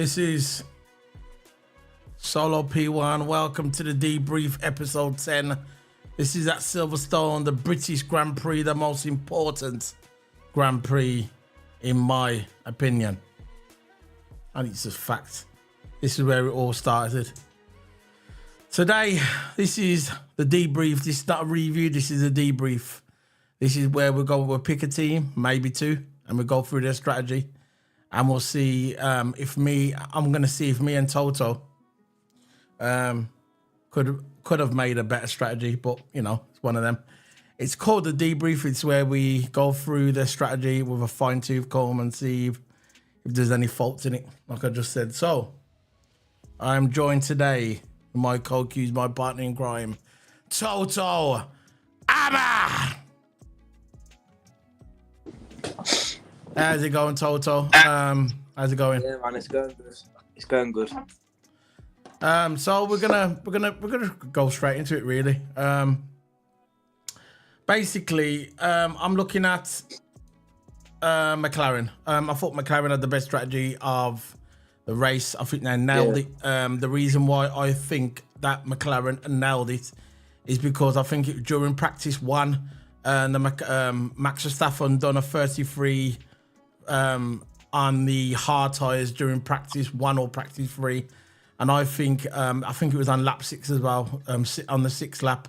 This is Solo P1. Welcome to the Debrief episode 10. This is at Silverstone, the British Grand Prix, the most important Grand Prix in my opinion. And it's a fact. This is where it all started. Today, this is the debrief. This is not a review, this is a debrief. This is where we'll pick a team, maybe two, and we'll go through their strategy. And we'll see I'm going to see if me and Toto could have made a better strategy, but, you know, it's one of them. It's called the debrief. It's where we go through the strategy with a fine-tooth comb and see if there's any faults in it, like I just said. So, I'm joined today with my co-Q's, my partner in crime, Toto Amma! How's it going, Toto? How's it going? Yeah, man, it's going good. It's going good. So we're gonna go straight into it, really. Basically, I'm looking at McLaren. I thought McLaren had the best strategy of the race. I think they nailed it. The reason why I think that McLaren nailed it is because I think during practice one, Max Verstappen done a 33 on the hard tires during practice one or practice three, and I think it was on lap 6 as well, on the 6th lap.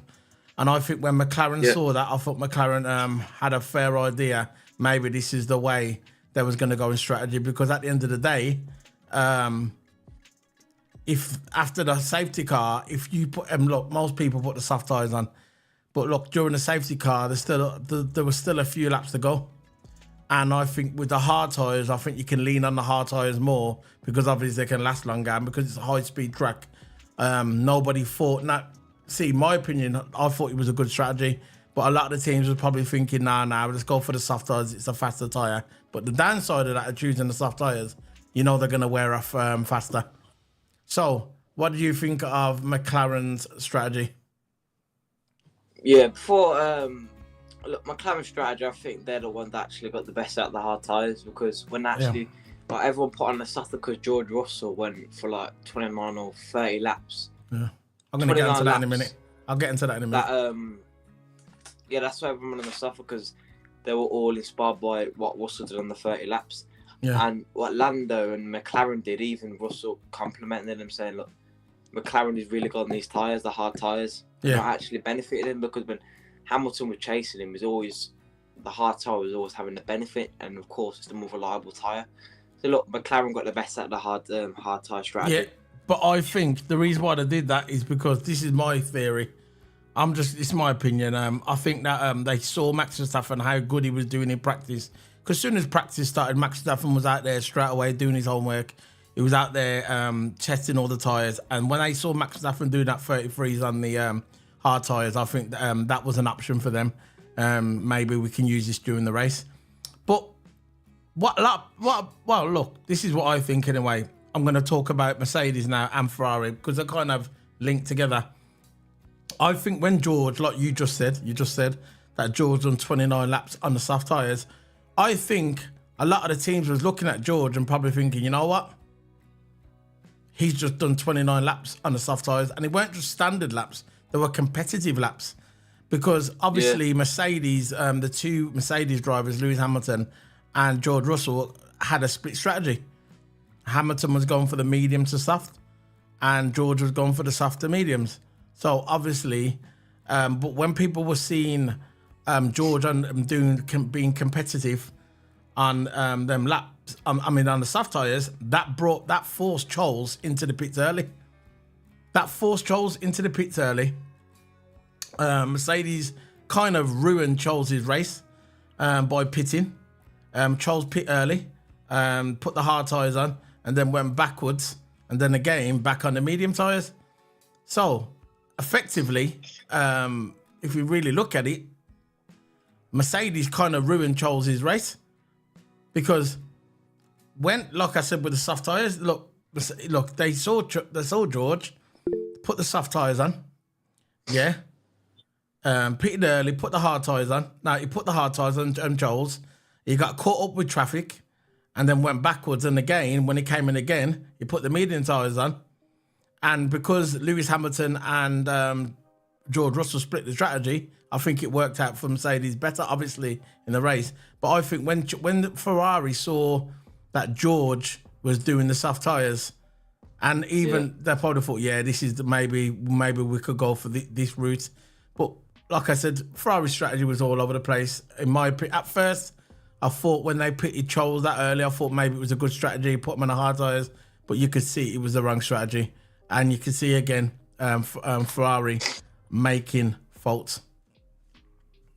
And I think when McLaren saw that, I thought McLaren had a fair idea. Maybe this is the way they was going to go in strategy, because at the end of the day, if after the safety car, if you put look, most people put the soft tires on, but look, during the safety car, there was still a few laps to go. And I think with the hard tires, I think you can lean on the hard tires more, because obviously they can last longer, and because it's a high-speed track. Nobody thought that. See, my opinion, I thought it was a good strategy, but a lot of the teams were probably thinking, nah, let's go for the soft tires. It's a faster tire. But the downside of that of choosing the soft tires, you know they're going to wear off faster. So, what do you think of McLaren's strategy? Yeah, before look, McLaren's strategy, I think they're the ones that actually got the best out of the hard tyres, because when actually like everyone put on the soft, because George Russell went for like 29 or 30 laps. Yeah, I'm going to get into that in a minute. I'll get into that in a minute. Yeah, that's why everyone on the soft, because they were all inspired by what Russell did on the 30 laps. Yeah. And what Lando and McLaren did, even Russell complimented them, saying, look, McLaren is really good on these tyres, the hard tyres. Yeah. Not actually benefited him, because when Hamilton was chasing him, the hard tyre was always having the benefit, and of course it's the more reliable tyre. So look, McLaren got the best out of the hard tyre strategy. Yeah, but I think the reason why they did that is because this is my theory. It's my opinion. I think that they saw Max Verstappen, how good he was doing in practice. Because as soon as practice started, Max Verstappen was out there straight away doing his homework. He was out there testing all the tyres. And when they saw Max Verstappen do that 33s on the hard tyres, I think that was an option for them. Maybe we can use this during the race. But well, look, this is what I think anyway. I'm going to talk about Mercedes now and Ferrari, because they're kind of linked together. I think when George, like you just said that George done 29 laps on the soft tyres. I think a lot of the teams was looking at George and probably thinking, you know what? He's just done 29 laps on the soft tyres, and it weren't just standard laps. They were competitive laps, because obviously Mercedes, the two Mercedes drivers, Lewis Hamilton and George Russell, had a split strategy. Hamilton was going for the medium to soft, and George was going for the soft to mediums. So obviously, but when people were seeing George being competitive on them laps, on the soft tires, that forced Charles into the pits early. Mercedes kind of ruined Charles's race by pitting. Charles pit early, put the hard tires on, and then went backwards, and then again back on the medium tires. So effectively, if we really look at it, Mercedes kind of ruined Charles's race, because when, like I said, with the soft tires, look, they saw George put the soft tires on, pitted early, put the hard tires on. Now he put the hard tires on Charles. He got caught up with traffic. and then went backwards. And again, when he came in again, he put the medium tyres on. And because Lewis Hamilton and George Russell split the strategy, I think it worked out for Mercedes better, obviously, in the race. But I think when Ferrari saw that George was doing the soft tyres, and even they probably thought, yeah, this is maybe we could go for this route. But like I said, Ferrari's strategy was all over the place. In my opinion, at first, I thought when they pitted Charles that early, I thought maybe it was a good strategy, put them on the hard tyres. But you could see it was the wrong strategy. And you can see again Ferrari making faults.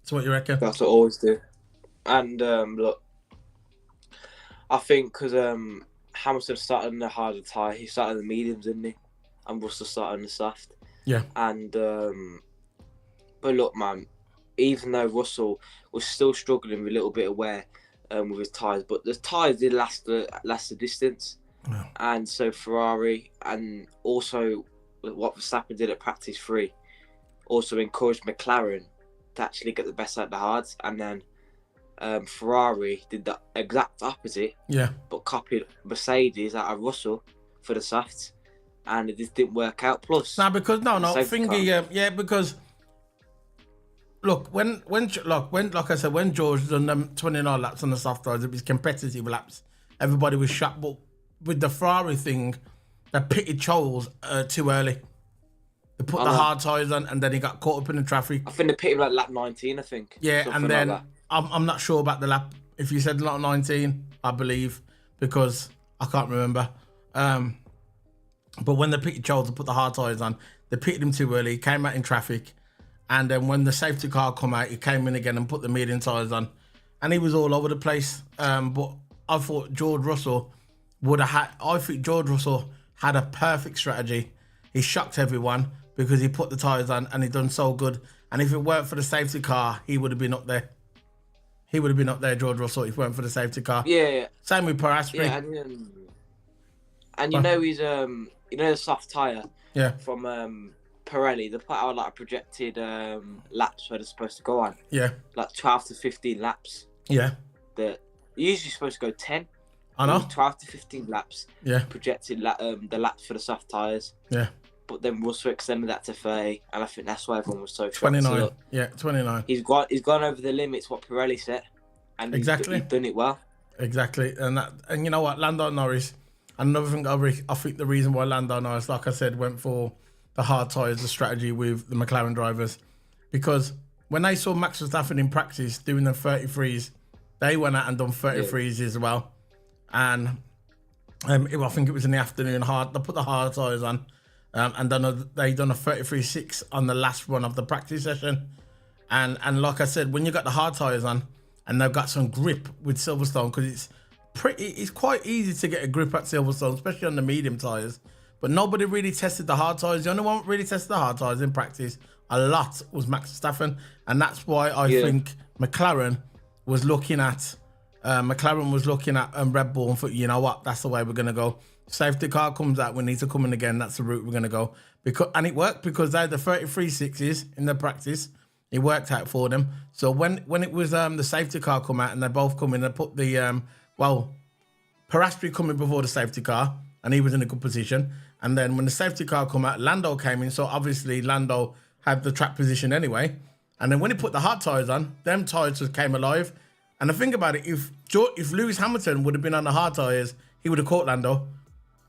So what you reckon? That's what I always do. And look, I think because Hamilton started in the harder tyre, he started in the mediums, didn't he? And Russell started in the soft. Yeah. And but look, man, even though Russell was still struggling with a little bit of wear with his tyres, but the tyres did last the distance. Yeah. And so Ferrari, and also what Verstappen did at practice 3, also encouraged McLaren to actually get the best out of the hards. And then Ferrari did the exact opposite, but copied Mercedes out of Russell for the softs, and it just didn't work out. Plus, because because look, when like I said, when George done them 29 laps on the soft tyres, it was competitive laps. Everybody was shocked, but with the Ferrari thing, they pitted Charles too early. They put the hard tyres on, and then he got caught up in the traffic. I think they pitted like lap 19, I think. Yeah, something and then like I'm not sure about the lap. If you said lap 19, I believe, because I can't remember. But when they pitted Charles to put the hard tyres on, they pitted him too early. He came out in traffic. And then when the safety car come out, he came in again and put the medium tyres on. And he was all over the place. But I thought George Russell George Russell had a perfect strategy. He shocked everyone because he put the tyres on and he done so good. And if it weren't for the safety car, he would have been up there. He would have been up there, George Russell, if it weren't for the safety car. Yeah. Same with Piastri. Yeah, and you know he's the soft tyre. Yeah. From Pirelli, they put out like a projected laps where they're supposed to go on. Yeah. Like 12 to 15 laps. Yeah. They're usually supposed to go 10. I know. 12 to 15 laps. Yeah. Projected the laps for the soft tyres. Yeah. But then Russell extended that to 30, and I think that's why everyone was so shocked. 29. Look, yeah, 29. He's gone over the limits what Pirelli set, and he's done it well. Exactly, and you know what, Lando Norris. Another thing, I think the reason why Lando Norris, like I said, went for the hard tyres, the strategy with the McLaren drivers, because when they saw Max Verstappen in practice doing the 33s, they went out and done 33s as well, and I think it was in the afternoon. They put the hard tyres on. And then they done a 33.6 on the last run of the practice session. And like I said, when you got the hard tyres on and they've got some grip with Silverstone, because it's quite easy to get a grip at Silverstone, especially on the medium tyres. But nobody really tested the hard tyres. The only one really tested the hard tyres in practice a lot was Max Verstappen. And that's why I think McLaren was looking at Red Bull and thought, you know what, that's the way we're going to go. Safety car comes out, we need to come in again, that's the route we're going to go. And it worked because they had the 33.6s in the practice. It worked out for them. So when it was the safety car come out and they both come in and put the, Piastri coming before the safety car and he was in a good position. And then when the safety car come out, Lando came in. So obviously Lando had the track position anyway. And then when he put the hard tyres on, them tyres just came alive. And the thing about it, if Lewis Hamilton would have been on the hard tyres, he would have caught Lando.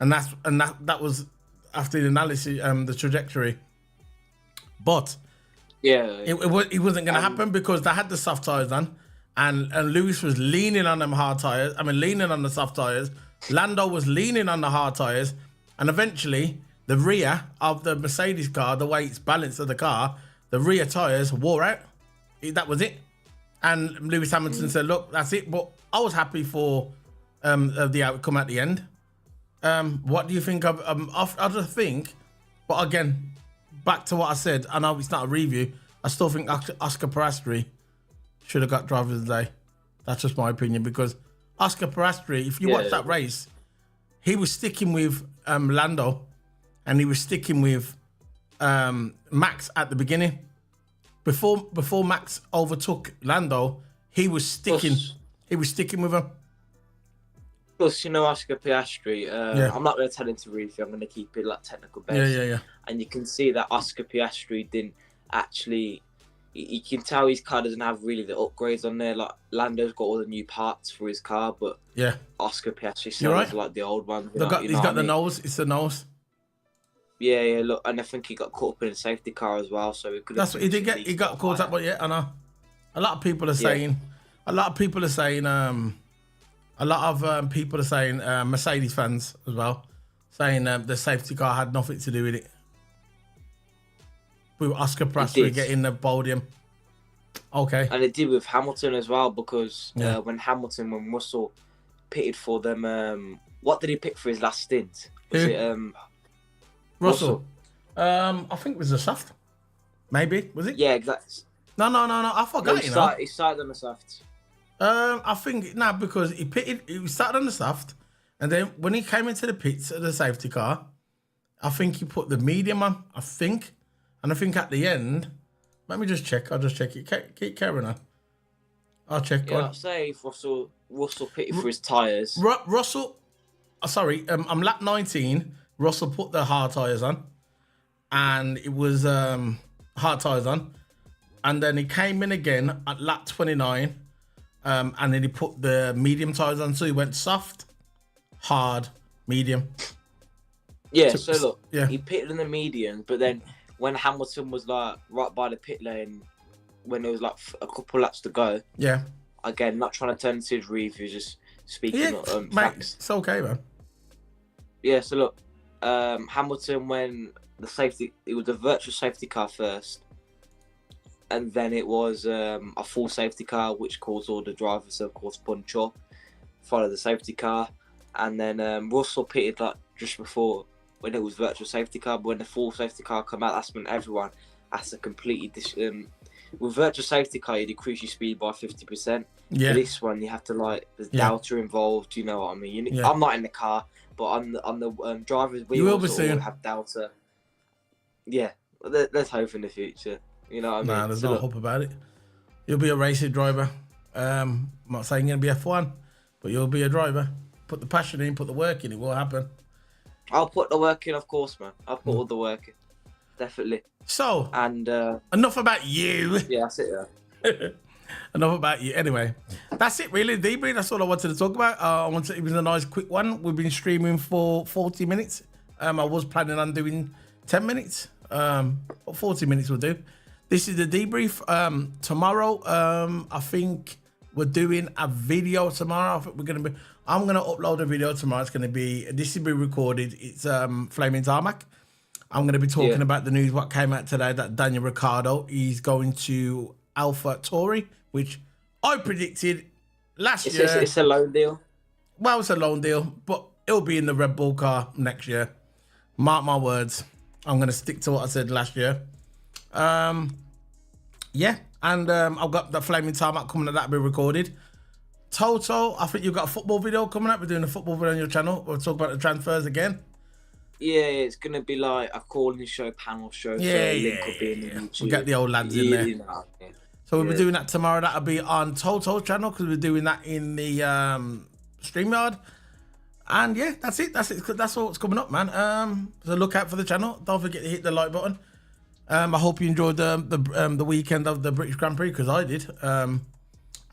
And that was after the analysis, the trajectory. But it wasn't going to happen because they had the soft tyres on, and Lewis was leaning on them hard tyres. Leaning on the soft tyres. Lando was leaning on the hard tyres, and eventually the rear of the Mercedes car, the way it's balanced of the car, the rear tyres wore out. That was it. And Lewis Hamilton said, "Look, that's it." But I was happy for the outcome at the end. What do you think of? I just think, but again, back to what I said. I know it's not a review. I still think Oscar Piastri should have got driver of the day. That's just my opinion, because Oscar Piastri, if you watch that race, he was sticking with Lando, and he was sticking with Max at the beginning. Before Max overtook Lando, he was sticking with him. Plus, you know, Oscar Piastri, Yeah. I'm not going to tell him to review. I'm going to keep it like technical based. Yeah. And you can see that Oscar Piastri didn't actually. You can tell his car doesn't have really the upgrades on there. Like Lando's got all the new parts for his car, but yeah, Oscar Piastri You're still right. has like the old ones. He's got the nose. It's the nose. Yeah. Look, and I think he got caught up in a safety car as well, so it could. That's what he did get. He got caught up, but yeah, I know. A lot of people are saying. A lot of people are saying. People are saying. Mercedes fans as well, saying the safety car had nothing to do with it. With Oscar Piastri getting the podium. Okay. And it did with Hamilton as well, because when Russell pitted for them, what did he pick for his last stint? Was it Russell? I think it was the soft. Maybe, was it? Yeah, exactly. No. I forgot. He started on the soft. I think because he started on the soft, and then when he came into the pits of the safety car, I think he put the medium on. I think. And I think at the end, let me just check. I'll just check it. Keep carrying on. I'll check. Yeah, I'll say if Russell pitted for his tyres. Russell, I'm lap 19. Russell put the hard tyres on. And it was hard tyres on. And then he came in again at lap 29. And then he put the medium tyres on. So he went soft, hard, medium. Yeah, so look, he pitted in the medium, but then when Hamilton was like right by the pit lane, when there was like a couple laps to go. Yeah. Again, not trying to turn into his review, just speaking facts. It's okay, man. Yeah, so look, Hamilton, when it was a virtual safety car first, and then it was a full safety car, which caused all the drivers to, of course, bunch up, follow the safety car, and then Russell pitted like just before when it was virtual safety car, but when the full safety car come out, that's when everyone has to completely with virtual safety car, you decrease your speed by 50%. Yeah. For this one, you have to there's delta involved. You know what I mean? I'm not in the car, but on the driver's wheel, you will be soon have delta. Yeah, let's hope in the future. You know what I mean? Nah, there's no hope about it. You'll be a racing driver. I'm not saying you're gonna be F1, but you'll be a driver. Put the passion in, put the work in. It will happen. I'll put the work in, of course, man. I'll put all the work in. Definitely. So, and enough about you. Yeah, that's it, yeah. Enough about you. Anyway, that's it, really. Debrief, that's all I wanted to talk about. It was a nice, quick one. We've been streaming for 40 minutes. I was planning on doing 10 minutes. But 40 minutes will do. This is the debrief. Tomorrow, I think we're doing a video tomorrow. I think I'm gonna upload a video tomorrow. This will be recorded. It's Flaming Tarmac. I'm gonna be talking about the news what came out today that Daniel Ricciardo is going to Alpha Tauri, which I predicted last year. It's a loan deal. Well, it's a loan deal, but it'll be in the Red Bull car next year. Mark my words. I'm gonna stick to what I said last year. And I've got the Flaming Tarmac coming up, that'll be recorded. TOTO, I think you've got a football video coming up. We're doing a football video on your channel. We'll talk about the transfers again. Yeah, it's going to be like a calling show, panel show. We'll get the old lads in there. So we'll be doing that tomorrow. That'll be on TOTO's channel because we're doing that in the StreamYard. And yeah, that's it. That's all that's coming up, man. So look out for the channel. Don't forget to hit the like button. I hope you enjoyed the weekend of the British Grand Prix because I did.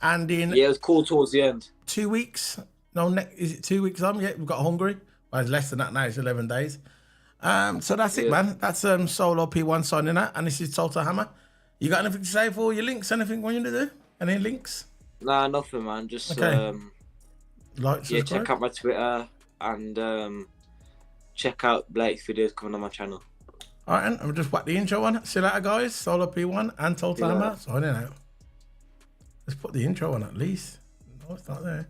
And it was cool towards the end. 2 weeks. No, is it 2 weeks on? Yeah, we've got Hungary. Well, it's less than that now. It's 11 days. So that's it, man. That's Solo P1 signing out. And this is Toto Hammer. You got anything to say for your links? Anything you want to do? Any links? Nah, nothing, man. Just like, subscribe. Check out my Twitter and check out Blake's videos coming on my channel. All right, and I'm just whack the intro on. See you later, guys. Solo P1 and Toto Hammer signing out. Let's put the intro on at least. No, it's not there.